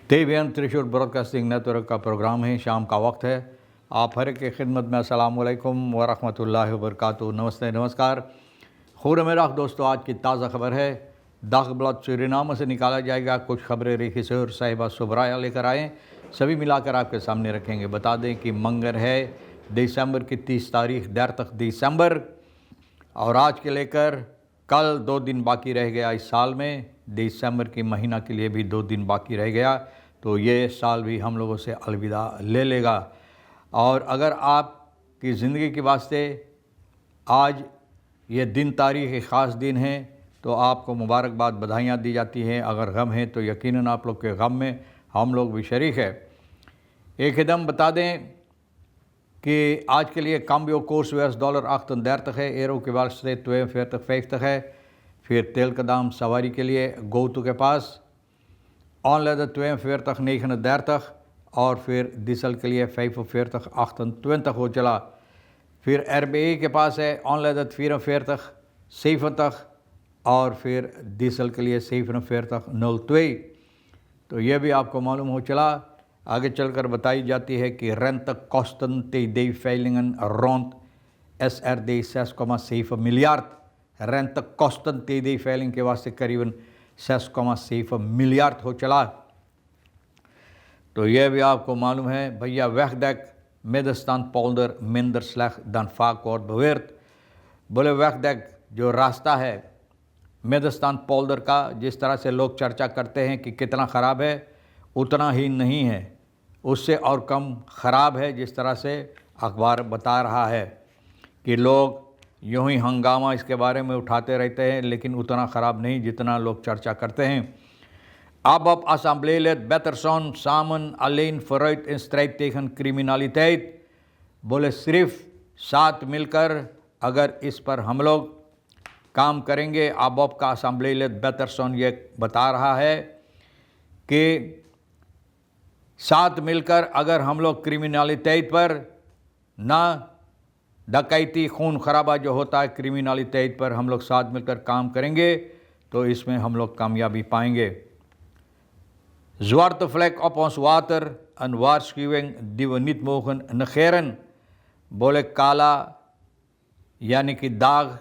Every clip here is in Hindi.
TVN त्रिशूर ब्रॉडकास्टिंग नेटवर्क का प्रोग्राम है। शाम का वक्त है। आप हर एक की खिदमत में अस्सलाम वालेकुम व रहमतुल्लाहि व बरकातुहू। नमस्ते, नमस्कार। खुर मेरा दोस्तों, आज की ताज़ा खबर है। दागब्लाद सूरीनाम से निकाला जाएगा। कुछ खबरें रेखिसर साहिबा सुबराया लेकर आएँ, सभी मिलाकर आपके सामने रखेंगे। बता दें कि मंगर है दिसंबर की 30 तारीख, देर तक दिसंबर, और आज के लेकर कल 2 दिन बाकी रह गया। इस साल में दिसंबर के महीना के लिए भी 2 दिन बाकी रह गया, तो ये साल भी हम लोगों से अलविदा ले लेगा। और अगर आपकी ज़िंदगी के वास्ते आज ये दिन तारीख़ एक ख़ास दिन है तो आपको मुबारकबाद, बधाइयाँ दी जाती हैं। अगर गम है तो यकीनन आप लोग के गम में हम लोग भी शरीक है। एक एकदम बता दें कि आज के लिए काम्बियो कोर्स $8 है, एरो के वास्ते 42 है। फिर तेल का दाम सवारी के लिए गोतू के पास ऑनलाइन 42 39 और फिर डीजल के लिए 45 28 हो चला। फिर RBI के पास है ऑनलाइन 44 70 और फिर डीजल के लिए 47 02। तो ये भी आपको मालूम हो चला। आगे चलकर बताई जाती है कि rente kosten till de veilingen rond SRD 6,7 miljard। rente kosten till de veiling के वास्ते करीबन 6,7 मिलियार्ड हो चला। तो यह भी आपको मालूम है भैया। wegdek middenstand polder minder slecht dan vaak wordt beweerd। बोले wegdek जो रास्ता है middenstand polder का, जिस तरह से लोग चर्चा करते हैं कि कितना ख़राब है, उतना ही नहीं है, उससे और कम ख़राब है। जिस तरह से अखबार बता रहा है कि लोग यूँ ही हंगामा इसके बारे में उठाते रहते हैं, लेकिन उतना ख़राब नहीं जितना लोग चर्चा करते हैं। अब assembleelid Batterson samen alleen vooruit in strijd tegen criminaliteit। बोले सिर्फ साथ मिलकर अगर इस पर हम लोग काम करेंगे। अब का assembleelid Batterson ये बता रहा है कि साथ मिलकर अगर हम लोग क्रिमिनलिटेट पर ना, डकैती खून खराबा जो होता है, क्रिमिनलिटेट पर हम लोग साथ मिलकर काम करेंगे तो इसमें हम लोग कामयाबी पाएंगे। Zwarte vlek op ons water, een waarschuwing die we niet mogen negeren। बोले काला यानी कि दाग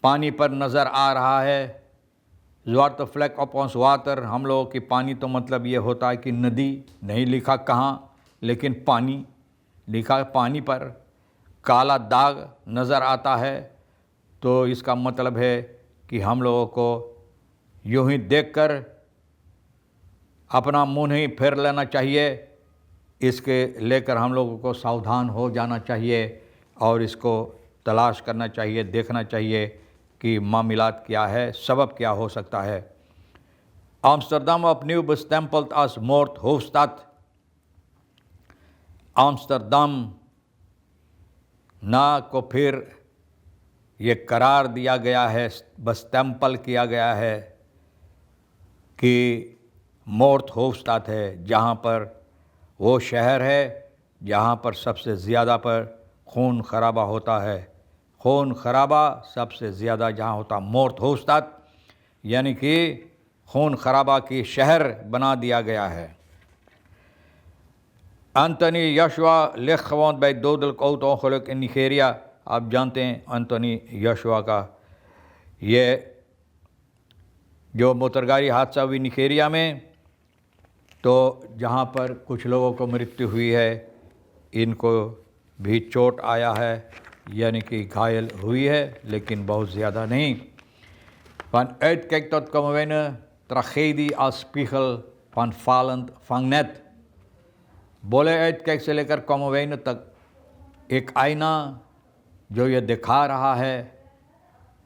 पानी पर नज़र आ रहा है। Zwarte vlek op ons water, हम लोगों की पानी तो मतलब ये होता है कि नदी, नहीं लिखा कहाँ, लेकिन पानी लिखा पानी पर काला दाग नज़र आता है। तो इसका मतलब है कि हम लोगों को यूँ ही देखकर अपना मुँह नहीं फेर लेना चाहिए। इसके लेकर हम लोगों को सावधान हो जाना चाहिए और इसको तलाश करना चाहिए, देखना चाहिए कि मामलात क्या है, सबब क्या हो सकता है। Amsterdam opnieuw bestempeld als moordhoofdstad। Amsterdam ना को फिर ये करार दिया गया है, बस्टैम्पल किया गया है कि मोordhoofdstad है, जहाँ पर वो शहर है जहाँ पर सबसे ज़्यादा पर खून खराबा होता है। खून खराबा सबसे ज़्यादा जहाँ होता, moordhoofdstad यानी कि खून खराबा की शहर बना दिया गया है। Anthony Joshua ligt gewond bij dodelijk auto-ongeluk in Nigeria। आप जानते हैं एंथोनी जोशुआ का ये जो मोटरगाड़ी हादसा हुई निgeria में, तो जहाँ पर कुछ लोगों को मृत्यु हुई है, इनको भी चोट आया है, यानी कि घायल हुई है, लेकिन बहुत ज़्यादा नहीं। Van uitkijk tot komen we een tragedie als spiegel van falend vangnet। बोले uitkijk से लेकर कमवेन तक एक आईना जो ये दिखा रहा है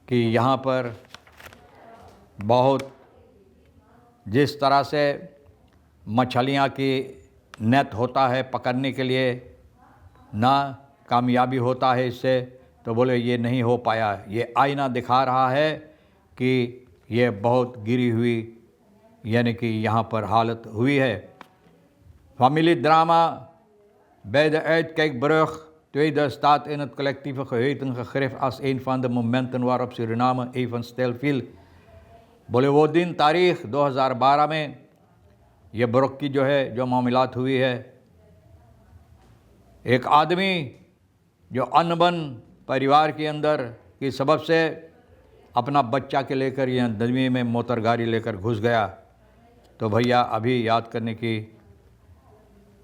कि यहाँ पर बहुत जिस तरह से मछलियाँ की नेट होता है पकड़ने के लिए, ना कामयाबी होता है इससे, तो बोले ये नहीं हो पाया। ये आईना दिखा रहा है कि ये बहुत गिरी हुई, यानी कि यहाँ पर हालत हुई है। Familiedrama bij de uitkijkbrug 2000 staat in het collectieve geheugen gegrift als een van de momenten waarop Suriname even stil viel। बोले वो दिन तारीख 2012 में ये बुरक की जो है जो मामलात हुई है, एक आदमी जो अनबन परिवार के अंदर की सबब से अपना बच्चा के लेकर यह नदी में मोटर गाड़ी लेकर घुस गया, तो भैया अभी याद करने की,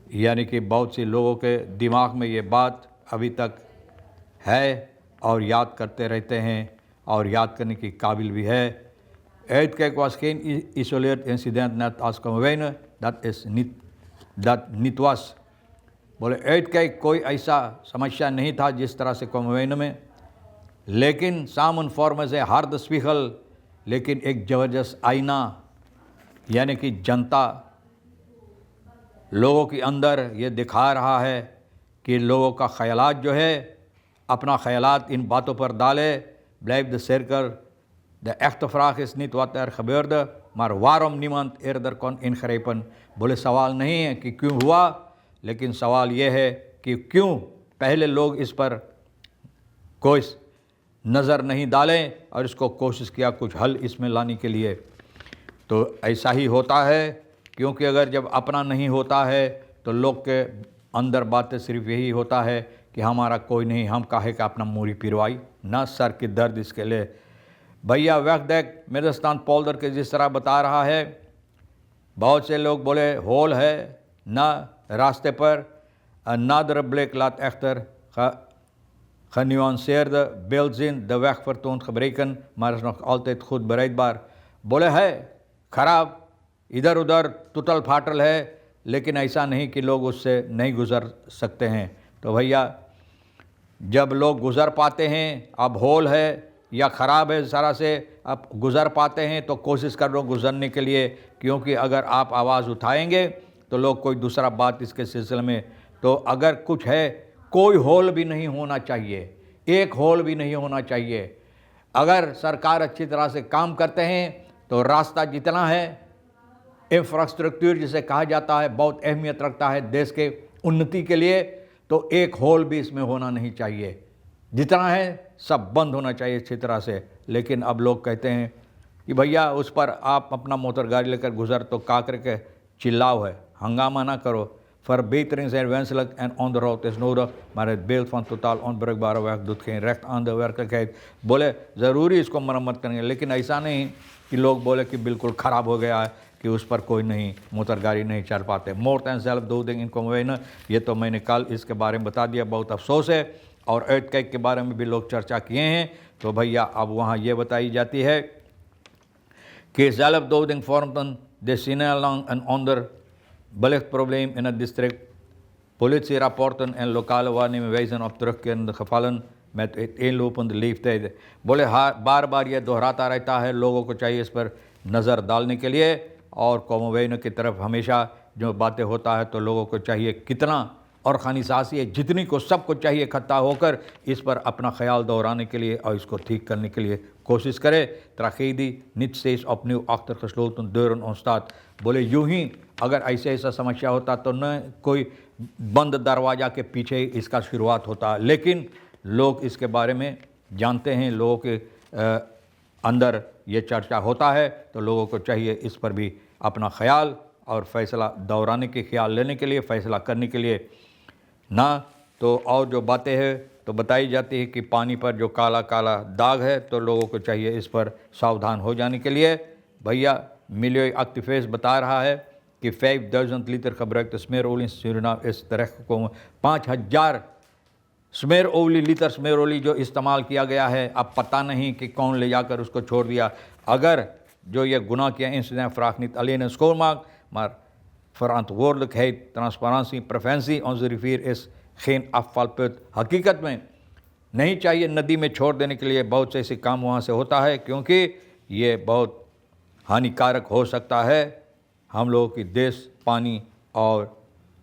यानी कि बहुत सी लोगों के दिमाग में ये बात अभी तक है और याद करते रहते हैं और याद करने की काबिल भी है। Earthquake was geen isolated incident net als Komwijnen, dat niet was। बोले earthquake कोई ऐसा समस्या नहीं था जिस तरह से कोमवेन में, लेकिन सामन फॉर्म से हार्द स्पीखल, लेकिन एक ज़बरदस्त आईना, यानी कि जनता लोगों के अंदर ये दिखा रहा है कि लोगों का ख्यालात जो है, अपना ख्यालात इन बातों पर डाले। blijf de cirkel, de echte vraag is niet wat er gebeurde, maar waarom niemand eerder kon ingrijpen। बोले सवाल नहीं है कि क्यों हुआ, लेकिन सवाल ये है कि क्यों पहले लोग इस पर कोई नज़र नहीं डालें और इसको कोशिश किया कुछ हल इसमें लाने के लिए। तो ऐसा ही होता है, क्योंकि अगर जब अपना नहीं होता है तो लोग के अंदर बातें सिर्फ यही होता है कि हमारा कोई नहीं, हम काहे का अपना मूरी पिरवाई, ना सर की दर्द इसके लिए। भैया वैकडेक मिर्स्तान पोल्डर के जिस तरह बता रहा है, बहुत से लोग बोले होल है ना रास्ते पर, nader bleek laat echter genuanceerde beeldzin de weg vertoont gebreken, maar is nog altijd goed bereidbaar। बोले है खराब, इधर उधर टूटल फाटल है, लेकिन ऐसा नहीं कि लोग उससे नहीं गुज़र सकते हैं। तो भैया जब लोग गुज़र पाते हैं, अब होल है या ख़राब है सारा से, अब गुज़र पाते हैं तो कोशिश कर लो गुज़रने के लिए, क्योंकि अगर आप आवाज़ उठाएंगे तो लोग कोई दूसरा बात इसके सिलसिले में, तो अगर कुछ है कोई होल भी नहीं होना चाहिए, एक होल भी नहीं होना चाहिए। अगर सरकार अच्छी तरह से काम करते हैं तो रास्ता जितना है, इंफ्रास्ट्रक्चर जिसे कहा जाता है, बहुत अहमियत रखता है देश के उन्नति के लिए, तो एक होल भी इसमें होना नहीं चाहिए। जितना है सब बंद होना चाहिए अच्छी तरह से। लेकिन अब लोग कहते हैं कि भैया उस पर आप अपना मोटर गाड़ी लेकर गुजर तो का करके चिल्लाओ है, हंगामा ना करो। Verbetering zijn wenselijk en onderhoud is nodig, maar het beeld van totaal onbruikbare weg doet geen recht aan de werkelijkheid। बोले ज़रूरी इसको मरम्मत करेंगे, लेकिन ऐसा नहीं कि लोग बोले कि बिल्कुल ख़राब हो गया है कि उस पर कोई नहीं, मोटर गाड़ी नहीं चल पाते। मोर्ट एंड सेल्फ डूडिंग इन कोमवेन, ये तो मैंने कल इसके बारे में बता दिया, बहुत अफसोस है। और earthquake के बारे में भी लोग चर्चा किए हैं। तो भैया अब वहाँ ये बताई जाती है कि zelfdoding vormden decennialang een onderbelicht probleem in het district। Politierapporten en lokale waarnemingen wijzen op terugkerende gevallen met uiteenlopende leeftijden। बोले बार बार ये दोहराता रहता है, लोगों को चाहिए इस पर नज़र डालने के लिए, और कोमवेन की तरफ हमेशा जो बातें होता है तो लोगों को चाहिए कितना, और खानी सासी है जितनी को सबको चाहिए इकट्ठा होकर इस पर अपना ख्याल दोहराने के लिए और इसको ठीक करने के लिए कोशिश करे। tragedie niet steeds opnieuw achter gesloten deuren ontstaat। बोले यूं ही अगर ऐसे ऐसा समस्या होता तो न कोई बंद दरवाज़ा के पीछे इसका शुरुआत होता, लेकिन लोग इसके बारे में जानते हैं, लोगों के अंदर ये चर्चा होता है, तो लोगों को चाहिए इस पर भी अपना ख्याल और फैसला दोहराने के, ख्याल लेने के लिए, फैसला करने के लिए ना। तो और जो बातें हैं तो बताई जाती है कि पानी पर जो काला काला दाग है तो लोगों को चाहिए इस पर सावधान हो जाने के लिए। भैया मिलियो एक्टिफेस बता रहा है कि 5000 litre gebruikte smeerolie in Suriname is terechtgekomen। 5000 स्मेरोली लीटर स्मेरोली जो इस्तेमाल किया गया है, अब पता नहीं कि कौन ले जाकर उसको छोड़ दिया। अगर जो ये गुनाह किया incident vraagt niet alleen een schoonmaak, maar verantwoordelijkheid, transparantie, preventie। onze rivier is geen afvalput। हकीकत में नहीं चाहिए नदी में छोड़ देने के लिए, बहुत से ऐसे काम वहाँ से होता है, क्योंकि ये बहुत हानिकारक हो सकता है हम लोगों की देश, पानी और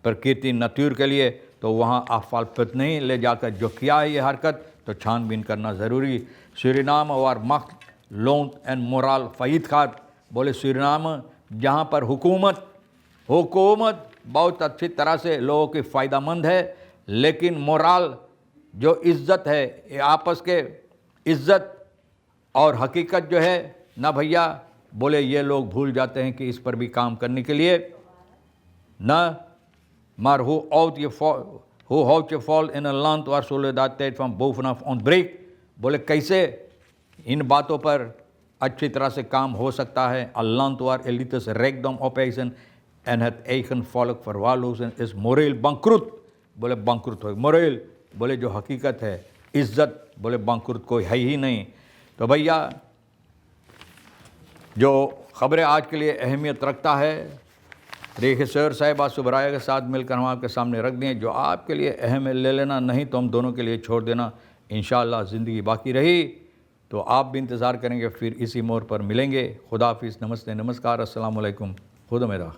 प्रकृति नेचर के लिए। तो वहाँ afvalput नहीं ले जाकर जो किया है ये हरकत, तो छानबीन करना ज़रूरी। सूरीनाम और मख्त लोन एंड मोरल फ़ईद खात। बोले सूरीनाम जहाँ पर हुकूमत बहुत अच्छी तरह से लोगों की फ़ायदामंद है, लेकिन मोरल जो इज़्ज़त है, ये आपस के इज़्ज़त और हकीकत जो है ना भैया, बोले ये लोग भूल जाते हैं कि इस पर भी काम करने के लिए न maar hoe houd je vol in een land waar solidariteit van bovenaf ontbreekt. बोले कैसे इन बातों पर अच्छी तरह से काम हो सकता है. Een land waar elites rijkdom opeisen en het eigen volk verwaarlozen is moreel bankroet. बोले bankroet हो moreel. बोले जो हकीकत है इज्जत, बोले bankroet कोई है ही नहीं. तो भैया जो ख़बरें आज के लिए अहमियत रखता है, देखिए सर साहिबा सुबराया के साथ मिलकर हम आपके सामने रख दें. जो आपके लिए अहम है ले लेना, नहीं तो हम दोनों के लिए छोड़ देना. इंशाअल्लाह ज़िंदगी बाकी रही तो आप भी इंतज़ार करेंगे, फिर इसी मोड़ पर मिलेंगे. खुदा हाफिज़, नमस्ते, नमस्कार, अस्सलाम वालेकुम, खुदा मेरा.